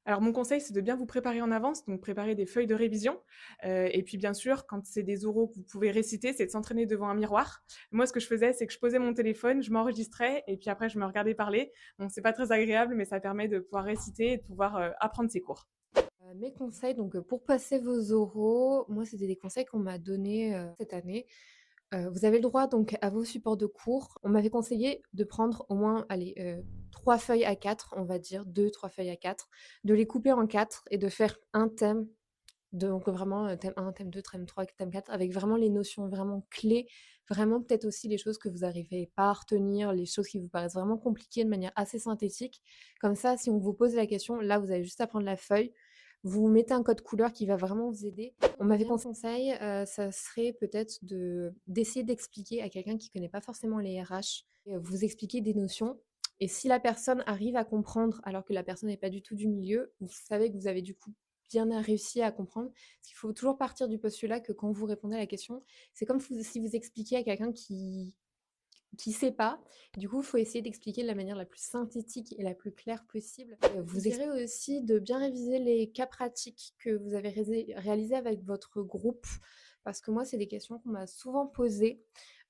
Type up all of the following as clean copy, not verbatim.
Alors mon conseil, c'est de bien vous préparer en avance, donc préparer des feuilles de révision. Et puis bien sûr, quand c'est des oraux que vous pouvez réciter, c'est de s'entraîner devant un miroir. Moi, ce que je faisais, c'est que je posais mon téléphone, je m'enregistrais et puis après, je me regardais parler. Bon, c'est pas très agréable, mais ça permet de pouvoir réciter et de pouvoir apprendre ses cours. Mes conseils, donc pour passer vos oraux, moi, c'était des conseils qu'on m'a donnés, cette année. Vous avez le droit donc à vos supports de cours. On m'avait conseillé de prendre au moins, allez, 3 feuilles à 4, on va dire, 2, 3 feuilles à 4, de les couper en 4 et de faire un thème, donc vraiment, thème 1, thème 2, thème 3, thème 4, avec vraiment les notions vraiment clés, vraiment peut-être aussi les choses que vous n'arrivez pas à retenir, les choses qui vous paraissent vraiment compliquées de manière assez synthétique. Comme ça, si on vous pose la question, là, vous avez juste à prendre la feuille, vous mettez un code couleur qui va vraiment vous aider. On m'avait conseillé, ça serait peut-être d'essayer d'expliquer à quelqu'un qui connaît pas forcément les RH, vous expliquer des notions et si la personne arrive à comprendre alors que la personne n'est pas du tout du milieu, vous savez que vous avez du coup bien réussi à comprendre. Parce qu'il faut toujours partir du postulat que quand vous répondez à la question, c'est comme si vous expliquiez à quelqu'un qui sait pas. Du coup, il faut essayer d'expliquer de la manière la plus synthétique et la plus claire possible. Vous direz aussi de bien réviser les cas pratiques que vous avez réalisés avec votre groupe, parce que moi, c'est des questions qu'on m'a souvent posées,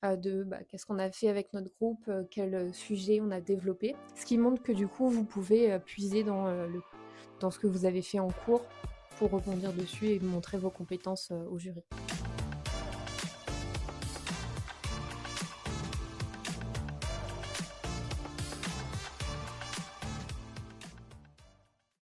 de bah, qu'est-ce qu'on a fait avec notre groupe, quel sujet on a développé. Ce qui montre que du coup, vous pouvez puiser dans ce que vous avez fait en cours pour rebondir dessus et montrer vos compétences au jury.